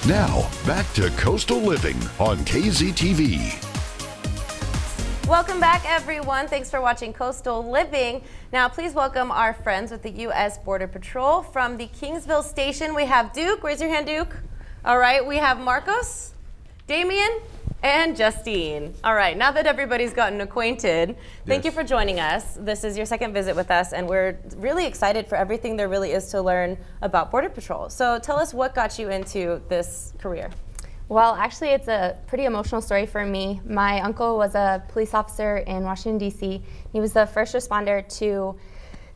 Now, back to Coastal Living on KZTV. Welcome back, everyone. Thanks for watching Coastal Living. Now, please welcome our friends with the U.S. Border Patrol from the Kingsville Station. We have Duke. Raise your hand, Duke. All right, we have Marcos, Damien, and Justine. All right, now that everybody's gotten acquainted, thank you for joining us. This is your second visit with us, and we're really excited for everything there really is to learn about Border Patrol. So tell us what got you into this career. Well, actually, it's a pretty emotional story for me. My uncle was a police officer in Washington, D.C. He was the first responder to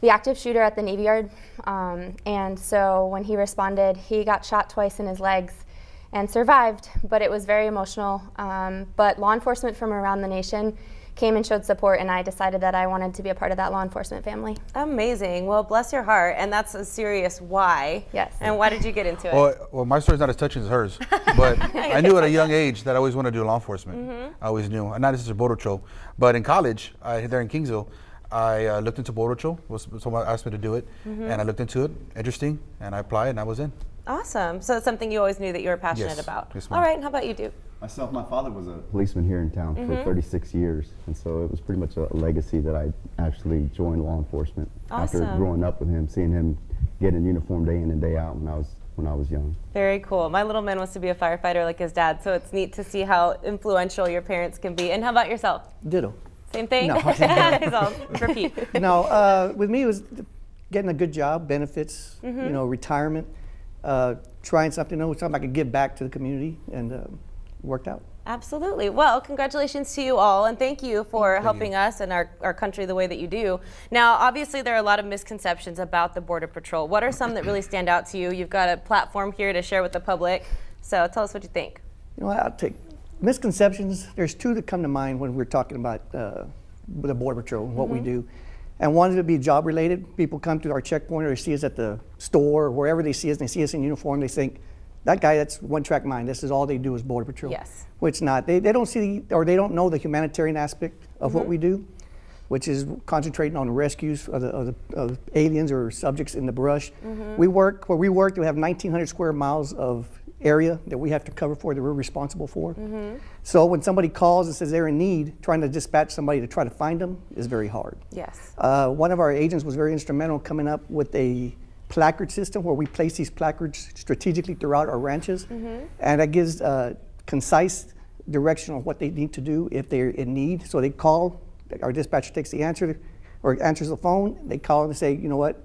the active shooter at the Navy Yard. And so when he responded, he got shot twice in his legs and survived, but it was very emotional. But law enforcement from around the nation came and showed support, and I decided that I wanted to be a part of that law enforcement family. Amazing. Well, bless your heart. And that's a serious why. Yes. And why did you get into it? Well, my story's not as touching as hers, but I knew at a young age that I always wanted to do law enforcement. I always knew, and not necessarily Border Patrol. But in college, there in Kingsville, I looked into Border Patrol. Someone asked me to do it, and I looked into it. Interesting, and I applied, and I was in. Awesome. So it's something you always knew that you were passionate about. Yes, ma'am. All right. And how about you, Duke? Myself, my father was a policeman here in town for 36 years, and so it was pretty much a legacy that I actually joined law enforcement after growing up with him, seeing him get in uniform day in and day out when I was young. Very cool. My little man wants to be a firefighter like his dad, so it's neat to see how influential your parents can be. And how about yourself? Ditto. Same thing? No. So, repeat. No, with me it was getting a good job, benefits, retirement, trying something I could give back to the community, and worked out. Absolutely. Well, congratulations to you all, and thank you for helping us and our country the way that you do. Now, obviously, there are a lot of misconceptions about the Border Patrol. What are some that really stand out to you? You've got a platform here to share with the public, so tell us what you think. I'll take misconceptions. There's two that come to mind when we're talking about the Border Patrol and what we do. And one would be job related. People come to our checkpoint or they see us at the store or wherever they see us, and they see us in uniform, they think, that guy, that's one-track mind. This is all they do is Border Patrol. Yes. Which not. They don't see or they don't know the humanitarian aspect of what we do, which is concentrating on rescues of aliens or subjects in the brush. We work, we have 1,900 square miles of area that we have to cover for, that we're responsible for. So when somebody calls and says they're in need, trying to dispatch somebody to try to find them is very hard. Yes. One of our agents was very instrumental in coming up with a placard system where we place these placards strategically throughout our ranches, and that gives concise direction on what they need to do if they're in need. So they call, our dispatcher takes the answer or answers the phone, they call and say, you know what,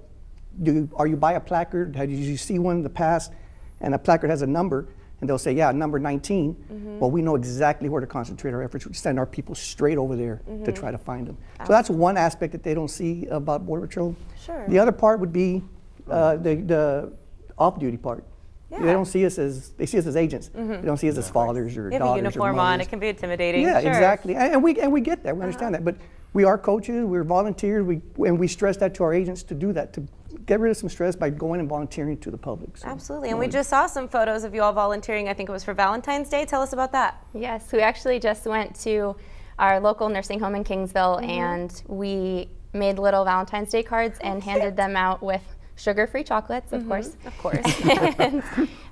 are you by a placard? Did you see one in the past? And the placard has a number, and they'll say, yeah, number 19. Well, we know exactly where to concentrate our efforts. We send our people straight over there to try to find them. So that's one aspect that they don't see about Border Patrol. Sure. The other part would be the off-duty part. Yeah. They don't see us as, they see us as agents. They don't see us as fathers or You have daughters a uniform or on, mothers. it can be intimidating. Yeah, Sure. exactly. And we get that, we understand that. But we are coaches, we're volunteers, and we stress that to our agents to do that, to get rid of some stress by going and volunteering to the public. So, Absolutely. And we just saw some photos of you all volunteering. I think it was for Valentine's Day. Tell us about that. Yes, we actually just went to our local nursing home in Kingsville, and we made little Valentine's Day cards and handed them out with sugar-free chocolates, of course. Of course.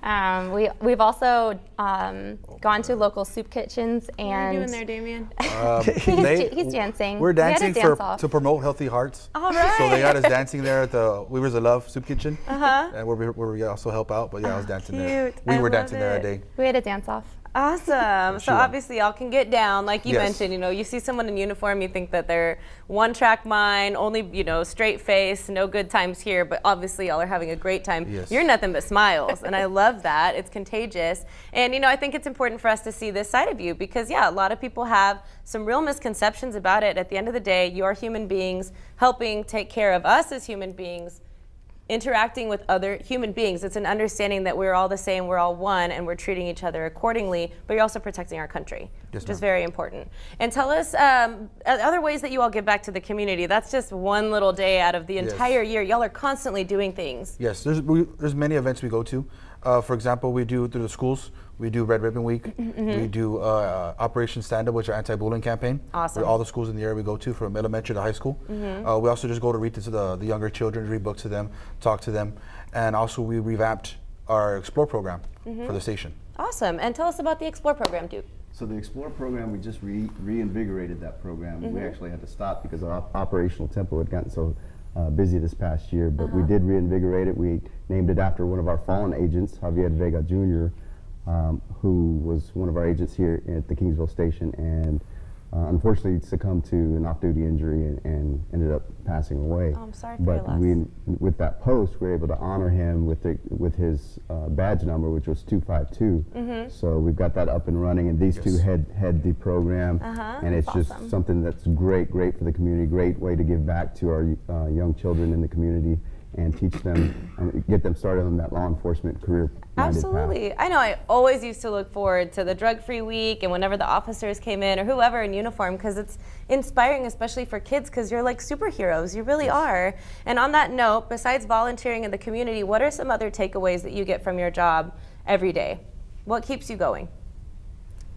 And we've also gone to local soup kitchens, and What are you doing there, Damien? he's dancing. We're We had dancing to dance off. to promote healthy hearts. All right. So they got us dancing there at the Weavers of Love Soup Kitchen, and where we also help out. But yeah, I was dancing there. Cute. We I were love dancing there it. that day. We had a dance off. Awesome. So Sure. obviously y'all can get down, like you Yes. mentioned, you see someone in uniform, you think that they're one-track mind, only, straight face, no good times here, but obviously y'all are having a great time. Yes. You're nothing but smiles, and I love that. It's contagious. And, I think it's important for us to see this side of you because, yeah, a lot of people have some real misconceptions about it. At the end of the day, you're human beings helping take care of us as human beings, interacting with other human beings. It's an understanding that we're all the same, we're all one, and we're treating each other accordingly, but you're also protecting our country, Yes, which is ma'am. very important. And tell us other ways that you all give back to the community. That's just one little day out of the entire year. Y'all are constantly doing things. Yes, there's many events we go to. For example, we do through the schools. We do Red Ribbon Week. We do Operation Stand Up, which is our anti-bullying campaign. Awesome. With all the schools in the area we go to, from elementary to high school. We also just go to read to the younger children, read books to them, talk to them, and also we revamped our Explore program for the station. Awesome. And tell us about the Explore program, Duke. So the Explore program, we just reinvigorated that program. We actually had to stop because our operational tempo had gotten so busy this past year, but we did reinvigorate it. We named it after one of our fallen agents, Javier Vega Jr., who was one of our agents here at the Kingsville station, and unfortunately succumbed to an off-duty injury and ended up passing away. Oh, I'm sorry for your But loss. with that post, we were able to honor him with his badge number, which was 252. So we've got that up and running, and these two head the program, and it's That's just awesome. something that's great for the community, great way to give back to our young children in the community and teach them and get them started on that law enforcement career. Absolutely. I know I always used to look forward to the drug-free week and whenever the officers came in or whoever in uniform, because it's inspiring, especially for kids, because you're like superheroes. You really are. And on that note, besides volunteering in the community, what are some other takeaways that you get from your job every day? What keeps you going?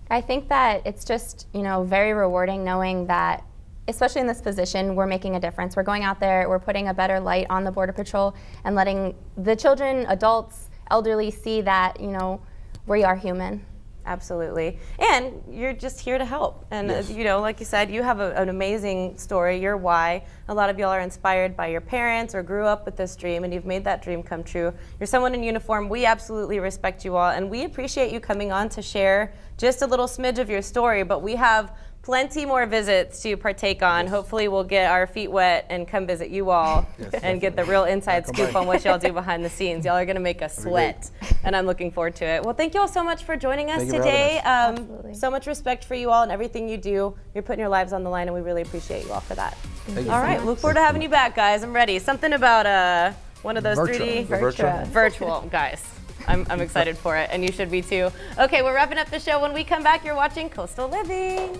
I think that it's just, very rewarding knowing that, especially in this position, we're making a difference. We're going out there, we're putting a better light on the Border Patrol and letting the children, adults, elderly see that, we are human. Absolutely. And you're just here to help. And, like you said, you have an amazing story. Your why. A lot of y'all are inspired by your parents or grew up with this dream, and you've made that dream come true. You're someone in uniform. We absolutely respect you all, and we appreciate you coming on to share just a little smidge of your story. But we have plenty more visits to partake on. Hopefully we'll get our feet wet and come visit you all and get the real inside scoop on what y'all do behind the scenes. Y'all are going to make us sweat, and I'm looking forward to it. Well, thank you all so much for joining us today. So much respect for you all and everything you do. You're putting your lives on the line, and we really appreciate you all for that. All right, look forward to having you back, guys. I'm ready. Something about one of those Virtual. 3D virtual guys. I'm excited for it, and you should be too. Okay, we're wrapping up the show. When we come back, you're watching Coastal Living.